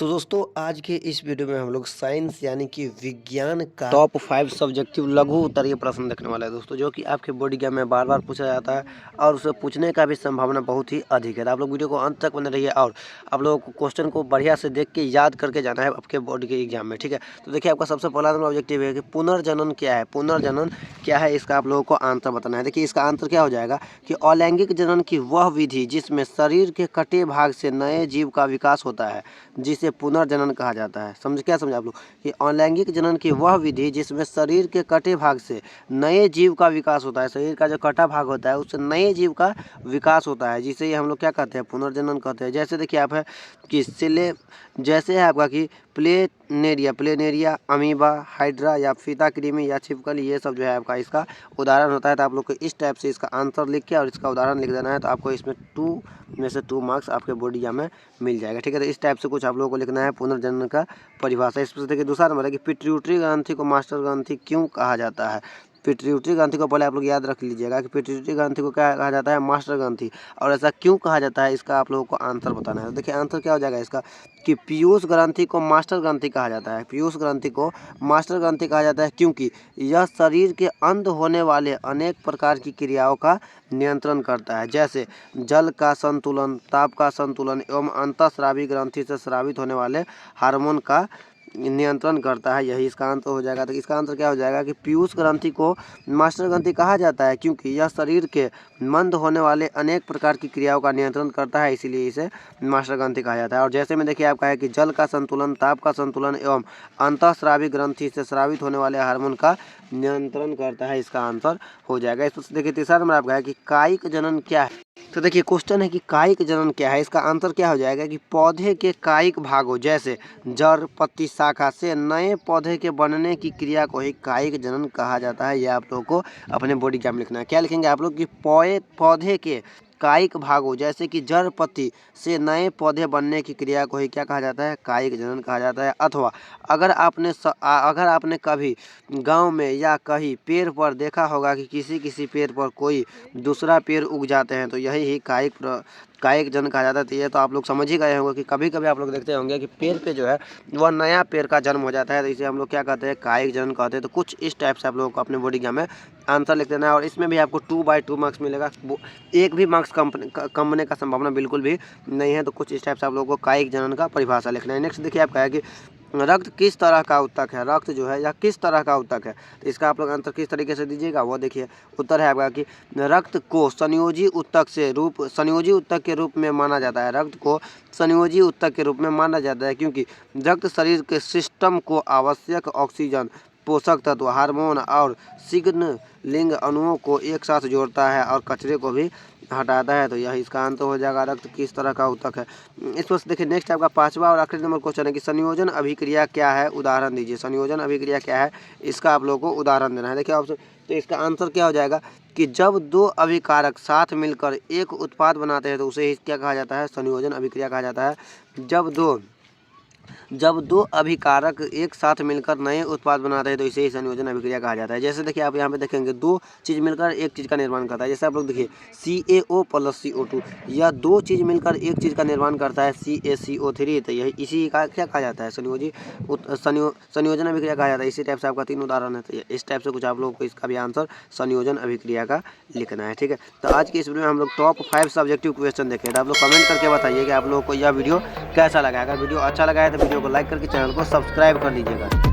तो दोस्तों आज के इस वीडियो में हम लोग साइंस यानी कि विज्ञान का टॉप 5 सब्जेक्टिव लघु उत्तरीय प्रश्न देखने वाला है दोस्तों, जो कि आपके बोर्ड एग्जाम में बार बार पूछा जाता है और उसे पूछने का भी संभावना बहुत ही अधिक है। तो आप लोग वीडियो को अंत तक बने रहिए और आप लोगों को क्वेश्चन को बढ़िया से देख के याद करके जाना है आपके बोर्ड के एग्जाम में, ठीक है। तो देखिए आपका सबसे पहला ऑब्जेक्टिव है कि पुनर्जनन क्या है। पुनर्जनन क्या है इसका आप लोगों को आंसर बताना है। देखिए इसका आंसर क्या हो जाएगा कि अलैंगिक जनन की वह विधि जिसमें शरीर के कटे भाग से नए जीव का विकास होता है जिसे पुनर्जनन कहा जाता है। क्या समझे आप लोग कि अलैंगिक जनन की वह विधि जिसमें शरीर के कटे भाग से नए जीव का विकास होता है। शरीर का जो कटा भाग होता है उससे नए जीव का विकास होता है, जिसे हम लोग क्या कहते हैं, पुनर्जनन कहते हैं। जैसे देखिए आप है कि जैसे है आपका कि प्लेनेरिया, अमीबा, हाइड्रा या फीता कृमि या छिपकली, ये सब जो है आपका इसका उदाहरण होता है। तो आप लोग को इस टाइप से इसका आंसर लिख के और इसका उदाहरण लिख देना है, तो आपको इसमें 2 में से 2 मार्क्स आपके बोर्ड एग्जाम में मिल जाएगा, ठीक है। तो इस टाइप से कुछ आप लोगों को लिखना है पुनर्जनन का परिभाषा। इसमें देखिए दूसरा नंबर है कि पिट्यूटरी ग्रंथि को मास्टर ग्रंथि क्यों कहा जाता है। पिट्यूटरी ग्रंथि को पहले आप लोग याद रख लीजिएगा कि पिट्यूटरी ग्रंथि को क्या कहा जाता है, मास्टर ग्रंथि, और ऐसा क्यों कहा जाता है इसका आप लोगों को आंसर बताना है। तो देखिए आंसर क्या हो जाएगा इसका कि पीयूष ग्रंथि को मास्टर ग्रंथि कहा जाता है। पीयूष ग्रंथि को मास्टर ग्रंथि कहा जाता है क्योंकि यह शरीर के अंदर होने वाले अनेक प्रकार की क्रियाओं का नियंत्रण करता है, जैसे जल का संतुलन, ताप का संतुलन एवं अंतःस्रावी ग्रंथि से स्रावित होने वाले हार्मोन का नियंत्रण करता है। यही इसका आंसर हो जाएगा। तो इसका आंसर क्या हो जाएगा कि पीयूष ग्रंथि को मास्टर ग्रंथि कहा जाता है क्योंकि यह शरीर के मंद होने वाले अनेक प्रकार की क्रियाओं का नियंत्रण करता है, इसीलिए इसे मास्टर ग्रंथि कहा जाता है। और जैसे में देखिए आपका है कि जल का संतुलन, ताप का संतुलन एवं अंतःस्रावी ग्रंथि से स्रावित होने वाले हार्मोन का नियंत्रण करता है, इसका आंसर हो जाएगा। इसमें देखिए तीसरा नंबर आपका है कि कायिक जनन क्या है। तो देखिए क्वेश्चन है कि कायिक जनन क्या है। इसका आंसर क्या हो जाएगा कि पौधे के कायिक भागों जैसे जड़, पत्ती, शाखा से नए पौधे के बनने की क्रिया को ही कायिक जनन कहा जाता है। यह आप लोगों को अपने बॉडी एग्जाम में लिखना है। क्या लिखेंगे आप लोग कि पौधे के कायिक भागों जैसे कि जड़, पत्ती से नए पौधे बनने की क्रिया को ही क्या कहा जाता है, कायिक जनन कहा जाता है। अथवा अगर आपने कभी गांव में या कहीं पेड़ पर देखा होगा कि किसी पेड़ पर कोई दूसरा पेड़ उग जाते हैं, तो यही ही कायिक जनन कहा जाता है। तो ये तो आप लोग समझ ही गए होंगे कि कभी कभी आप लोग देखते होंगे कि पेड़ पे जो है वह नया पेड़ का जन्म हो जाता है, तो इसे हम लोग क्या कहते हैं, कायिक जनन कहते हैं। तो कुछ इस टाइप से आप लोगों को अपने बॉडी एग्जाम में आंसर लिख देना है और इसमें भी आपको 2/2 मार्क्स मिलेगा। एक भी मार्क्स कम होने का संभावना बिल्कुल भी नहीं है। तो कुछ इस टाइप से आप लोगों को कायिक जनन का परिभाषा लिखना है। नेक्स्ट देखिए आपका है कि रक्त किस तरह का ऊतक है। रक्त जो है या किस तरह का ऊतक है, तो इसका आप लोग आंसर किस तरीके से दीजिएगा वो देखिए। उत्तर है आपका कि रक्त को संयोजी ऊतक के रूप में माना जाता है। रक्त को संयोजी ऊतक के रूप में माना जाता है क्योंकि रक्त शरीर के सिस्टम को आवश्यक ऑक्सीजन, पोषक तत्व, हार्मोन और सिग्नलिंग अणुओं को एक साथ जोड़ता है और कचरे को भी हटाता है। तो यह इसका आंसर हो जाएगा रक्त किस तरह का ऊतक है। इस पर देखिए नेक्स्ट आपका 5वां और आखिरी नंबर क्वेश्चन है कि संयोजन अभिक्रिया क्या है, उदाहरण दीजिए। संयोजन अभिक्रिया क्या है, इसका आप लोगों को उदाहरण देना है। देखिए ऑप्शन, तो इसका आंसर क्या हो जाएगा कि जब 2 अभिकारक साथ मिलकर एक उत्पाद बनाते हैं तो उसे क्या कहा जाता है, संयोजन अभिक्रिया कहा जाता है। जब दो अभिकारक एक साथ मिलकर नए उत्पाद बनाते हैं तो इसे ही संयोजन अभिक्रिया कहा जाता है। जैसे देखिए आप यहाँ पे देखेंगे 2 चीज़ मिलकर एक चीज़ का निर्माण करता है। जैसे आप लोग देखिए CaO + CO2, यह 2 चीज़ मिलकर एक चीज़ का निर्माण करता है CaCO3। तो यही इसी का क्या कहा जाता है, संयोजन अभिक्रिया कहा जाता है। इसी टाइप से आपका 3 उदाहरण है। तो इस टाइप से कुछ आप लोगों को इसका भी आंसर संयोजन अभिक्रिया का लिखना है, ठीक है। तो आज की इस वीडियो में हम लोग टॉप 5 सब्जेक्टिव क्वेश्चन देखे। तो आप लोग कमेंट करके बताइए कि आप लोगों को यह वीडियो कैसा लगा। अगर वीडियो अच्छा लगा है तो वीडियो को लाइक करके चैनल को सब्सक्राइब कर लीजिएगा।